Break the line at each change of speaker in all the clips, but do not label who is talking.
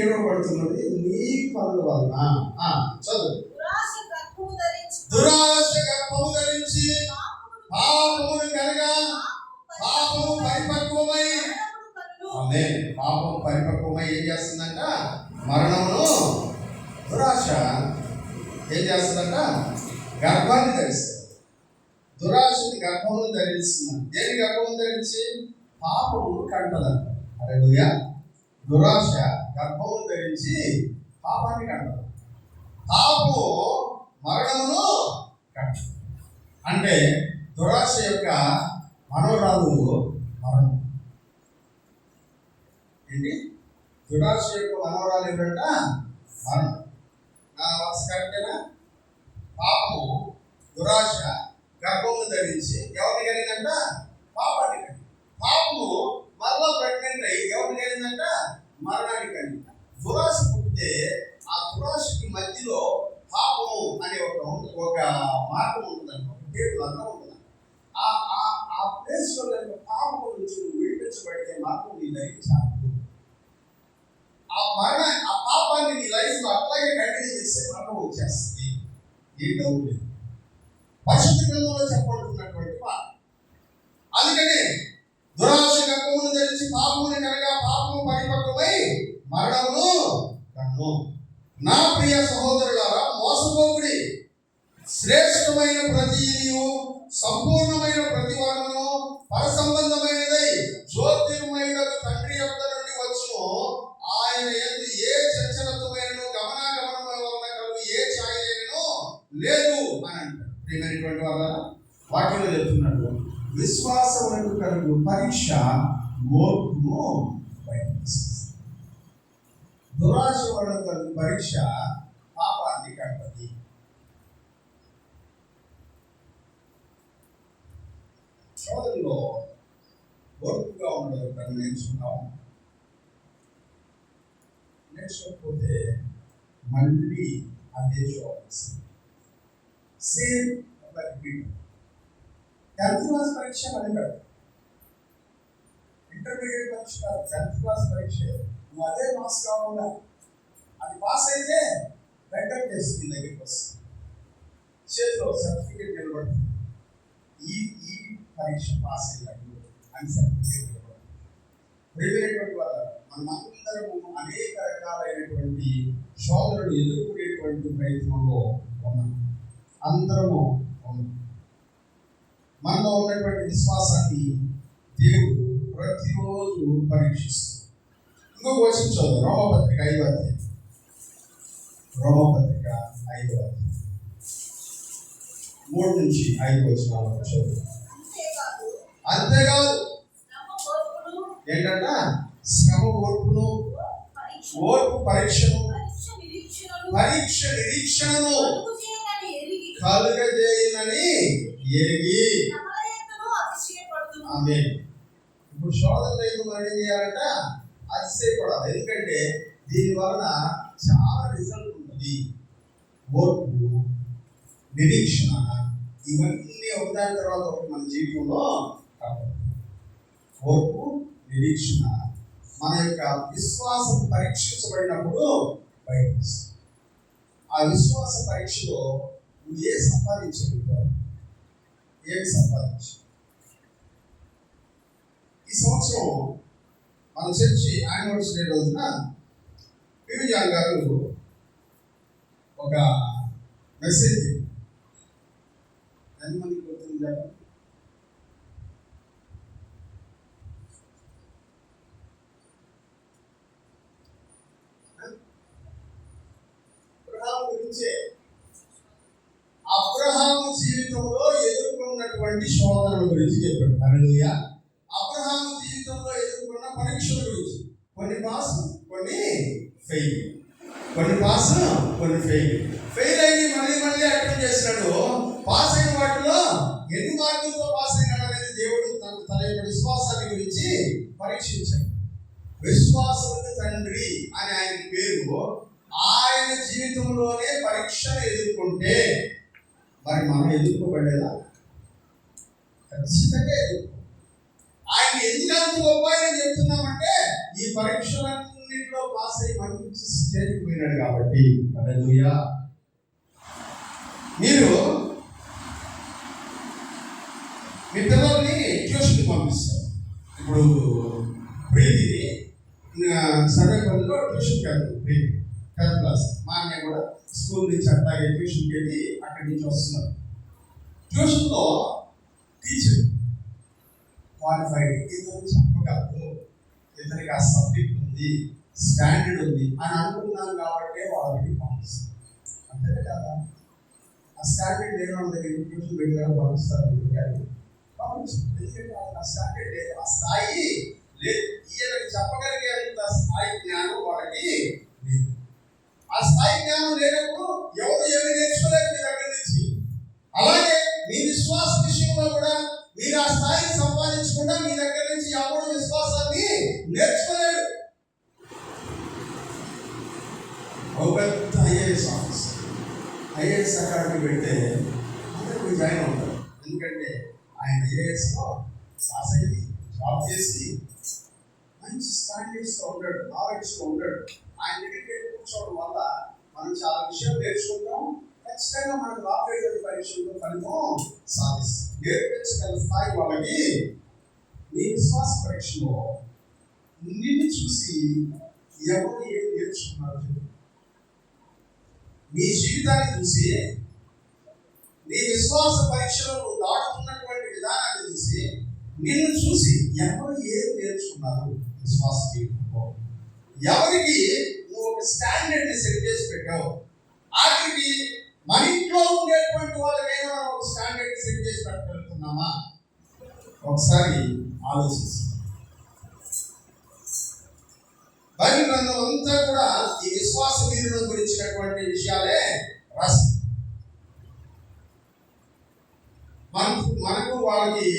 ఏడవబడుతున్నది నీ పనుల వలన. చదువు. దురాశ గర్భము ధరించి పాపమును కనగా పాపము పరిపక్వమై, పాపం పరిపక్వమై ఏం చేస్తుందంట? మరణమును. దురాశ ఏం చేస్తుందంట? గర్భాన్ని ధరిస్తుంది. దురాశని గర్భమును ధరిస్తున్నాను. దేని గర్భమును ధరించి? పాపమును కంటదంట. హల్లెలూయా. దురాశ గర్భమును ధరించి పాపాన్ని కంటదు. పాపము మరణమును కంటదు. అంటే దురాశ యొక్క మనోరాలు మరణం. ఏంటి? దురాశ యొక్క మనోరాలు ఏమిటంట? మరణం. నా వాస కరెక్టేనా? పాపము దురాశ గర్భమును ధరించి ఎవరిని కలిగిందంట? పాపాన్ని కలిగింది. పాపము మరలా ప్రెగ్నెంట్ అయ్యి ఎవరిని కలిగిందంట? మరణాన్ని కలిగింది. దురాశ పుట్టితే ఆ దురాశకి మధ్యలో పాపము అనే ఒక మార్గం ఉంటుందంట, ఒక పేరు అర్థం ఉంటుందంట. ఆ ప్లేస్ లో పాపము నుంచి విడిపించబడితే మార్గం నీ ధరించాలి. ఆ పాపాన్ని నీ లైఫ్ లో అట్లాగే కంటిన్యూ చేస్తే మరణం వచ్చేస్తుంది. ఏ డౌట్ లేదు. పరిశుద్ధ గ్రంథంలో చెప్పబడుతున్నటువంటి మాట. అందుకనే దురాశ గర్భమును ధరించి పాపముని కనుక పాపము పరిపక్వమై మరణమును కన్ను. నా ప్రియ సహోదరులారా, మోసపోకుడి. శ్రేష్టమైన ప్రతి సంపూర్ణమైన ప్రతి వరమును పరసంబంధమైనదై జ్యోతిర్మయుడ తండ్రి యొక్క నుండి వచ్చును. ఆయన యందు ఏ చంచలత్వమైనను గమనాగమనము వలన కలుగు ఏ ఛాయలేనో లేదు అని అంటారు. ప్రియమైనటువంటి వాళ్ళ వాక్యంలో చెప్తున్నాడు, విశ్వాసమునకు కలుగు పరీక్ష ఓర్పును బయటపరుస్తుంది. దురాశ వలన కలుగు పరీక్ష పాపాన్ని కట్టది. శోధనలో ఓర్పుగా ఉండదు నేర్చుకున్నాం. నేర్చుకోకపోతే మళ్ళీ అదే శోధన. Same repeat. 10th క్లాస్ పరీక్ష అడిగాడు. ఇంటర్మీడియట్ పరీక్ష కాదు, 10th క్లాస్ పరీక్ష. నువ్వు అదే పాస్ కావాలా? అది పాస్ అయితే బెటర్ టెస్ట్ నీ దగ్గరికి వస్తుంది, చేతిలో సర్టిఫికేట్ నిలబడుతుంది. ఈ పరీక్ష పాస్ అయ్యాడు అని సర్టిఫికేట్ నిలబడుతుంది. ప్రియమైనటువంటి వాళ్ళ మనమందరము అనేక రకాలైనటువంటి శోధనలు ఎదుర్కొనేటువంటి ప్రయత్నంలో ఉన్నాం. అందరము మనలో ఉన్నటువంటి విశ్వాసాన్ని దేవుడు ప్రతిరోజు పరీక్షిస్తుంది. ఇంకొక వచనం చదువు. రోమపత్రిక 5వ అధ్యాయం. రోమపత్రిక 5వ అధ్యాయం 3 నుంచి 5 వచనాలు చదువు. అంతేకాదు ఏంటంట? శ్రమ ఓర్పును, ఓర్పు పరీక్షను, పరీక్ష నిరీక్షణను కలుగజేయునని ఎరిగి. ఆమె ఇప్పుడు శోధన లేదు, మరి ఏం చేయాలంట? అతిశయపడాలి. ఎందుకంటే దీని వలన చాలా రిజల్ట్ ఉంటుంది. ఓర్పు, నిరీక్షణ, ఇవన్నీ ఒకదాని తర్వాత ఒకటి మన జీవితంలో కావాలి. ఓర్పు, నిరీక్షణ మన యొక్క విశ్వాసం పరీక్షించబడినప్పుడు బయట. ఆ విశ్వాస పరీక్షలో నువ్వు ఏ సంపాదించగలుగుతావు? ఏమి సంపాదించు? ఈ సంవత్సరం మన చర్చి యానివర్సరీ రోజున వివిజాన్ గారు ఒక మెసేజ్ ఎంతమందికి గుర్తుంది కదా? అబ్రహాము జీవితంలో ఎదుర్కొన్నటువంటి శోధనల గురించి చెప్పాడు. హల్లెలూయా. అబ్రహాము జీవితంలో ఎదుర్కొన్న పరీక్షల గురించి, కొన్ని పాస్, కొన్ని ఫెయిల్, కొన్ని పాస్, కొన్ని ఫెయిల్. ఫెయిల్ అయ్యి మళ్ళీ మళ్ళీ అటెంప్ట్ చేసినాడు. పాస్ అయిన వాటిలో ఎన్ని మార్కులతో పాస్ అయినాడు అనేది దేవుడు తన యొక్క విశ్వాసాన్ని గురించి పరీక్షించాడు. విశ్వాసముకు తండ్రి అని ఆయన పేరు. ఆయన జీవితంలోనే పరీక్షను ఎదుర్కొంటే మరి మనం ఎదుర్కోబడేదా? ఖచ్చితంగా ఎదుర్కో. ఆయన ఎందుకు అంత గొప్ప అని చెప్తున్నామంటే ఈ పరీక్షలన్నీ అన్నింటిలో పాస్ అయ్యి మంచి స్టేజ్కి పోయినాడు కాబట్టి హల్లెలూయా. మీరు మీ పిల్లల్ని ట్యూషన్కి పంపిస్తారు. ఇప్పుడు ప్రీతిని సర్వేపల్లిలో ట్యూషన్కి వెళ్తారు. ప్రీతి 10th క్లాస్. మా అన్నయ్య కూడా స్కూల్ నుంచి అట్లాగే ట్యూషన్కి వెళ్ళి అక్కడి నుంచి వస్తున్నారు. ట్యూషన్లో టీచర్ క్వాలిఫైడ్, ఇతను చెప్పగలరు, ఇతనికి ఆ సబ్జెక్ట్ ఉంది, స్టాండర్డ్ ఉంది అని అనుకున్నాను కాబట్టి వాళ్ళకి పంపిస్తారు. అంతే కదా, ఆ స్టాండర్డ్ లేని వాళ్ళ దగ్గర ట్యూషన్ పెట్టారు పంపిస్తారు. ఎందుకంటే ఆ స్టాండర్డ్ లేదు, ఆ స్థాయి లేదు. ఈయనకి చెప్పగలిగేంత స్థాయి జ్ఞానం వాళ్ళకి లేదు. ఆ స్థాయి జ్ఞానం లేనప్పుడు ఎవరు ఏమి నేర్చుకోలేదు మీ దగ్గర నుంచి. అలాగే మీ విశ్వాస విషయంలో కూడా మీరు ఆ స్థాయిని సంపాదించకుండా మీ దగ్గర నుంచి ఎవరు విశ్వాసాన్ని నేర్చుకోలేడు. ఒక పెద్ద ఐఏఎస్ ఆఫీసర్ ఐఏఎస్ అకాడమీ పెడితే అందరూ జాయిన్ అవుతారు. ఎందుకంటే ఆయన ఐఏఎస్లో పాస్ అయ్యి జాబ్ చేసి మంచి స్టాండర్డ్స్తో ఉంటాడు, నాలెడ్జ్తో ఉంటాడు. ఆయన దగ్గరికి కూర్చోవడం వల్ల మనం చాలా విషయాలు నేర్చుకుంటాం. ఖచ్చితంగా మనకు రాబోయే పరీక్షల్లో ఫలితం సాధిస్తాం. నేర్పించగల స్థాయి వాళ్ళకి నీ విశ్వాస పరీక్షలో నిన్ను చూసి ఎవరు ఏం నేర్చుకున్నారు? నీ జీవితాన్ని చూసి, నీ విశ్వాస పరీక్షలో నువ్వు దాటుతున్నటువంటి విధానాన్ని చూసి, నిన్ను చూసి ఎవరు ఏం నేర్చుకున్నారు? విశ్వాస జీవితంలో ఎవరికి నువ్వు ఒక స్టాండర్డ్ని సెట్ చేసి పెట్టావు? ఆఖరికి మన ఇంట్లో ఉండేటువంటి వాళ్ళకైనా మనం ఒక స్టాండర్డ్ సెట్ చేసి పెట్టగలుగుతున్నామా? ఒకసారి ఆలోచించి. బైబిల్ గ్రంథం అంతా కూడా ఈ విశ్వాస వీరుల గురించినటువంటి విషయాలే రాసి మనకు వాళ్ళకి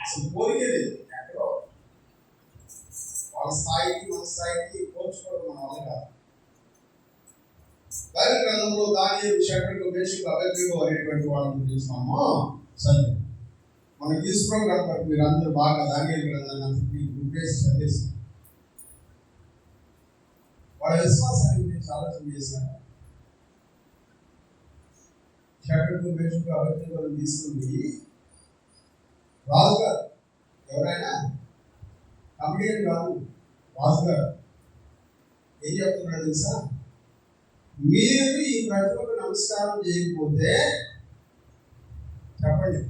అసలు పోలిక లేదు. ఎక్కడో వాళ్ళ స్థాయికి మన స్థాయికి పోల్చుకోవడం మన వల్ల కాదు. బైబిల్ గ్రంథంలో దానియేలు, షడ్రకు, మేషకు, అబేద్నెగో అనేటువంటి వాళ్ళ గురించి మనము చదివాం. మనం తీసుకున్న గ్రంథం మీరు అందరూ బాగా దానియేలు గ్రంథాన్ని అంతటి ఉద్దేశం చదివేస్తారు. వాళ్ళ విశ్వాసాన్ని గురించి ఆలోచన చేశాను. షడ్రకు, మేషకు, అబేద్నెగోని తీసుకుని రాజుగారు, ఎవరైనా కమిడియన్ కాదు, రాజుగారు ఏం చెప్తున్నాడు తెలుసా? మీరు ఈ ప్రజలకు నమస్కారం చేయకపోతే చెప్పండి,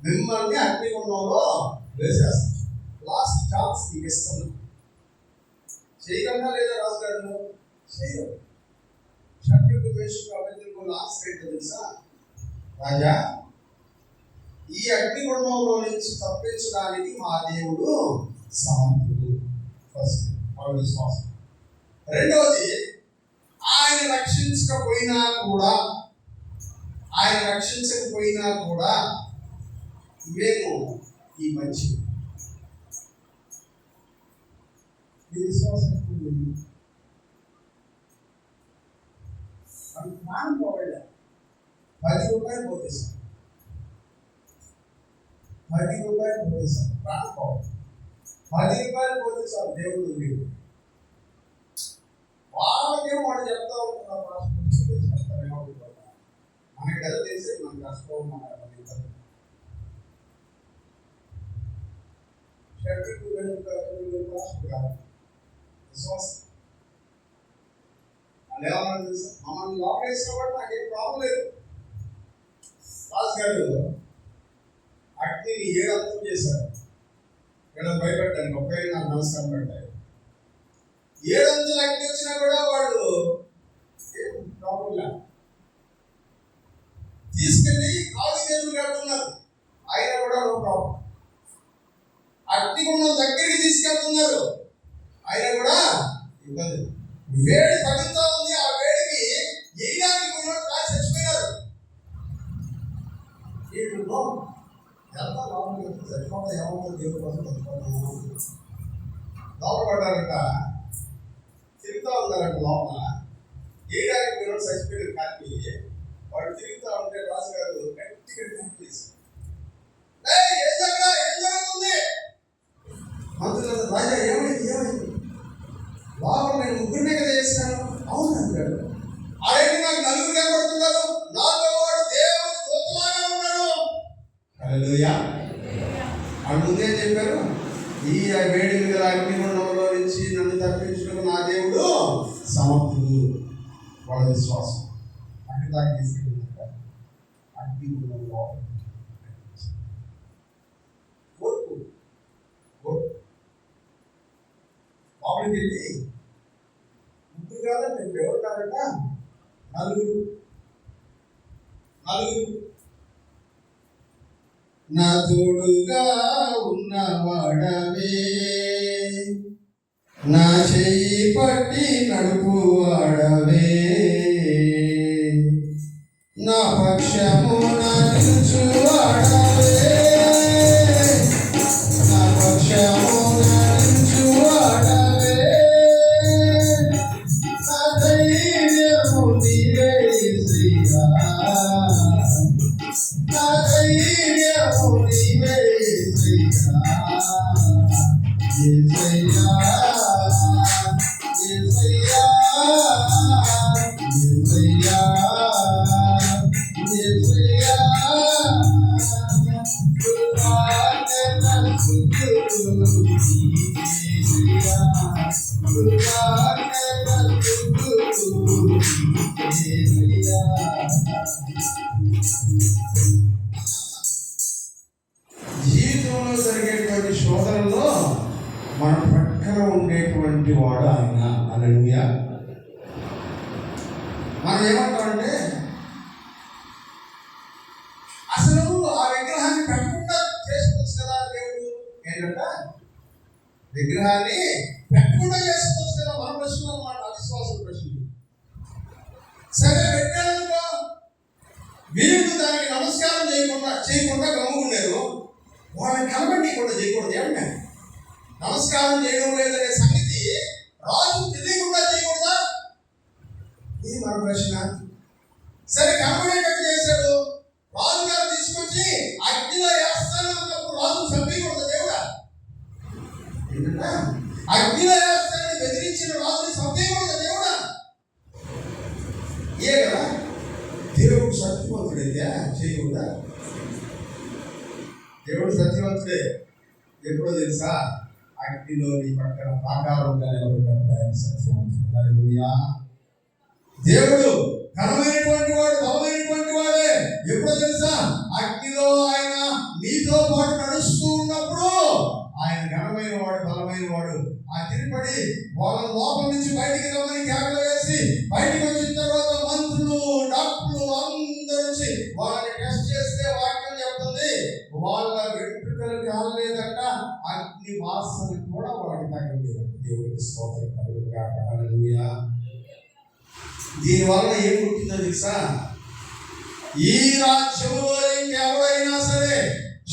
మిమ్మల్ని అగ్నిగుండంలో వేసేస్తాం. లాస్ట్ ఛాన్స్ నీకు ఇస్తున్నాం. చేయగలరా లేదా రాజుగారు? చేయగలరు. షడ్రకు, మేషకు, అబేద్నెగో లాస్ట్ ఏంటో తెలుసా? రాజా, ఈ అగ్నిగుండంలో నుంచి తప్పించడానికి మా దేవుడు సమర్థుడు. ఫస్ట్ వాళ్ళ విశ్వాసం. రెండవది, ఆయన రక్షించకపోయినా కూడా మేము ఈ మంచి విశ్వాసం పోవడం. 10 రూపాయలు పోతేసాం, 10 రూపాయలు పోతేసాం, రాకపోవడం. 10 రూపాయలు పోతేసాం, దేవుడు లేదు. వాళ్ళకేమో వాడు చెప్తా ఉంటారు, మనకి ఎలా తెలిసి మన కష్టం మన విశ్వాసం. వాళ్ళు ఏమన్నా తెలుసా? మమ్మల్ని లోకేసిన కూడా నాకేం ప్రాబ్లం లేదు. రాజు గారు అగ్నిని 7 అంతం చేశారు. వీళ్ళని భయపెట్టాను, ఒక్కరి నాకు నమస్కారం పెట్టారు. 7 అంచెలు అగ్ని వచ్చినా కూడా వాళ్ళు ప్రాబ్లం లేదు. తీసుకెళ్ళి కాళ్ళు చేతులు కడుతున్నారు, అయినా కూడా నో ప్రాబ్లం. అగ్నిగుండం దగ్గరికి తీసుకెళ్తున్నారు, అయినా కూడా ఇబ్బంది. వేడి తగ్గుతా ఉంది, ఆ వేడికి వేయడానికి కూడా కాసి చచ్చిపోయినారు. చచ్చిపోతా ఏమవుతుంది, దేవుడి కోసం లోపల పడ్డారంట, తిరుగుతూ ఉన్నారంట. లోపల వేయడానికి కూడా చచ్చిపోయారు. కానీ వాడు తిరుగుతూ ఉంటే రాజుగారు గట్టిగా ఏం జరుగుతుంది? రాజా ఏమైంది? బాబు నేను ముగ్గురినే కదా చేశాను. అవును అంటాడు. అదేంటి నాకు నలుగురు కనబడుతున్నారు, నాతో వాడు దేవుని దూతలాగా ఉన్నాడు. హల్లెలూయా. వాళ్ళు ముందే చెప్పారు, ఈ వేడి గల అగ్నిగుండంలో నుంచి నన్ను తప్పించుటకు నా దేవుడు సమర్థుడు. వాళ్ళ విశ్వాసం అక్కడ దాకా తీసుకెళ్ళినాక అగ్నిగుండంలో లోపలికి వెళ్ళి ముగ్గురు కాదండి, ఎవరు కాదట, నలుగురు. నా తోడుగా ఉన్నవాడవే, నా చెయ్యి పట్టి నడుపువాడవే, నా పక్షము నిలుచువాడవే, నా పక్షము నిలుచువాడవే, నా ధైర్యము నీవే యేసయ్యా, నా ధైర్యము నీవే యేసయ్యా, యేసయ్యా, యేసయ్యా, యేసయ్యా, యేసయ్యా, కృపాకర స్తుతులు యేసయ్యా, కృపాకర స్తుతులు యేసయ్యా. జీవితంలో జరిగేటువంటి శోధనలో మన పక్కన ఉండేటువంటి వాడు ఆయన. హల్లెలూయా. మనం ఏమంటామంటే అసలు ఆ విగ్రహాన్ని పెట్టకుండా చేసుకోవచ్చు కదా దేవుడు. ఏంటంట, విగ్రహాన్ని పెట్టకుండా చేసుకోవచ్చు కదా. మన ప్రశ్న అన్నమాట, అవిశ్వాసం ప్రశ్న. సరే పెట్టానుకో, వీళ్ళు దానికి నమస్కారం చేయకుండా గమ్ముకున్నారు. వాళ్ళని కలబెట్టకుండా చేయకూడదు. ఏమన్నా నమస్కారం చేయడం లేదనే సంగతి రాజు తెలియకుండా చేయకూడదా? ఇది మన ప్రశ్న. సరే కనబడేటట్టు చేశాడు, రాజుగారు తీసుకొచ్చి అగ్నిలో వేస్తాను అన్నప్పుడు రాజు చంపకూడదు దేవుడా? ఏంటంటే అగ్నిలో వేస్తానని బెదిరించిన రాజుని చంపకూడదు దేవుడా? ఏ కదా దేవుడు శక్తివంతుడైతే చేయకూడదా? దేవుడు సత్యవంతుడే. ఎప్పుడో తెలుసా, అగ్నిలో నీ పక్కన ఆకారంగా నిలబడినప్పుడు ఆయన సత్యవంతుడు. హల్లెలూయా. దేవుడు ఘనమైనటువంటి వాడు, బలమైనటువంటి వాడే. ఎప్పుడో తెలుసా, అగ్నిలో ఆయన నీతో పాటు నడుస్తూ ఉన్నప్పుడు ఆయన ఘనమైన వాడు, బలమైన వాడు. ఆ తిరిపడి వాళ్ళ లోపల నుంచి బయటికి రమ్మని కేకలు వేసి బయటికి వచ్చిన తర్వాత మంత్రులు, డాక్టర్లు అందరూ వచ్చి వాళ్ళని టెస్ట్ చేస్తే వాక్యం చెప్తుంది, వాళ్ళ వెంట్రుకలు కాలేదంట, అగ్ని వాసన కూడా వాళ్ళకి తగ్గలేదంట. దేవుడికి స్తోత్రం కలుగును గాక. హల్లెలూయా. దీనివల్ల ఏం పుట్టిందో తెలుసా, ఈ రాజ్యములో ఇంకెవరైనా సరే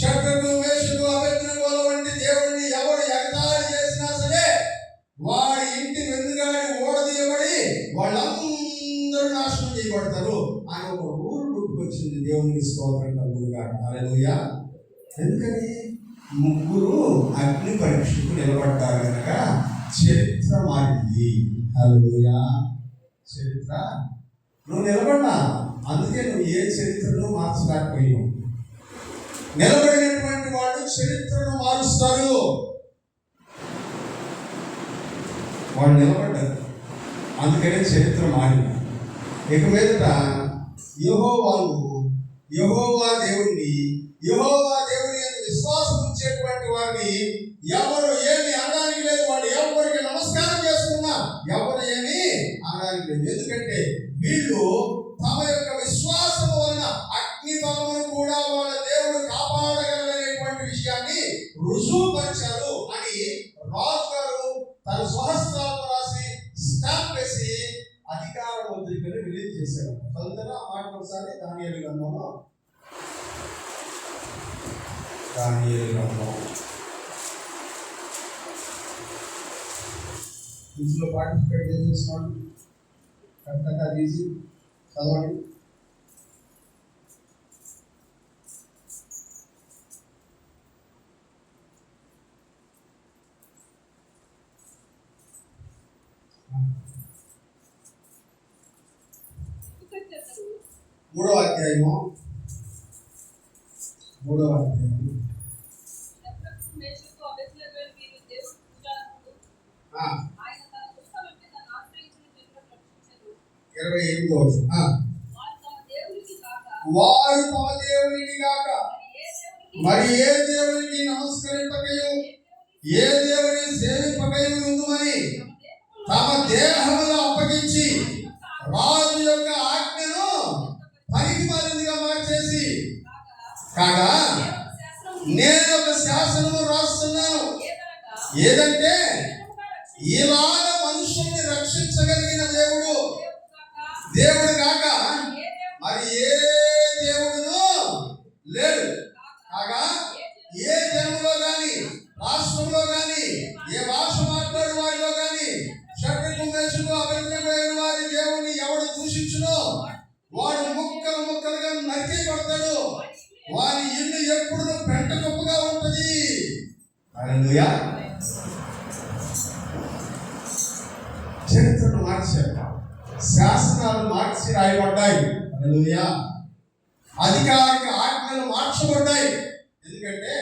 శద్రకు, మేషకు, అబేద్నెగోల వంటి దేవుడిని ఎవరు ఎగతాళి చేసినా సరే వాడి ఇంటి వెన్నుగాడి ఓడదీయబడి వాళ్ళందరూ నాశనం చేయబడతారు అని ఒక రూల్ పుట్టుకొచ్చింది. దేవునికి స్తోత్రం కలుగును గాక. హల్లెలూయా. ఎందుకని? ముగ్గురు అగ్ని పరీక్షకు నిలబడ్డారు కనుక చరిత్ర మారింది. హల్లెలూయా. చరిత్ర నువ్వు నిలబడ్డా, అందుకే నువ్వు ఏ చరిత్రను మార్చలేకపోయావు. నిలబడినటువంటి వాడు చరిత్రను మారుస్తారు. వాళ్ళు నిలబడ్డారు, అందుకనే చరిత్ర మారింది. ఇక మీదట యెహోవా దేవుని విశ్వాసం ఉంచేటువంటి వారిని ఎవరు ఏమి అనడానికి లేదు. వాడు ఎవరికి నమస్కారం చేసుకున్నా ఎవరు ఏమి అనడానికి లేదు. ఎందుకంటే వీళ్ళు తమ యొక్క విశ్వాసం వలన అగ్ని బలమును కూడా వాళ్ళ దేవుడు కాపాడగలనేటువంటి విషయాన్ని రుజువుపరిచారు అని రాజు గారు తన స్వహస్తాలతో రాసి స్టాంప్ వేసి అధికార ముద్రికను రిలీజ్ చేశారు. చదువుతారా ఆ మాట ఒకసారి? దానియేలు గ్రంథంలో ఇందులో పార్టిసిపేట్ చేసేస్తున్నాడు. కరెక్ట్గా తీసి చదవండి. మూడవ అధ్యాయము ఆ, 28వ వచనం. వారు తమ దేవునికి గాక మరి ఏ దేవునికి నమస్కరింపకయు ఏ దేవుని సేవింపకయు ఉందుమని తమ దేహములు అప్పగించి రాజు యొక్క ఆజ్ఞను పనికి మాలినదిగా మార్చేసి కాగా నేను ఒక శాసనము రాస్తున్నాను. ఏదంటే ఇలాగ మనుషుల్ని రక్షించగలిగిన దేవుడు కాక మరి ఏ దేవుడును లేడు. కాగా ఏ జన్మలో గాని రాష్ట్రంలో గాని ఏ భాష మాట్లాడే వారిలో గాని శత్రుకుమేషులు అభివృద్ధి వారి దేవుని ఎవడు దూషించునో వాడు ముక్కలు ముక్కలుగా నరికేయబడతాడు. వారి ఇల్లు ఎప్పుడు పెంట గొప్పగా ఉంటది. హల్లెలూయా. చరిత్రను మార్చారు, శాసనాలు మార్చి రాయబడ్డాయి. హల్లెలూయా. అధికారిక ఆజ్ఞలు మార్చబడ్డాయి. ఎందుకంటే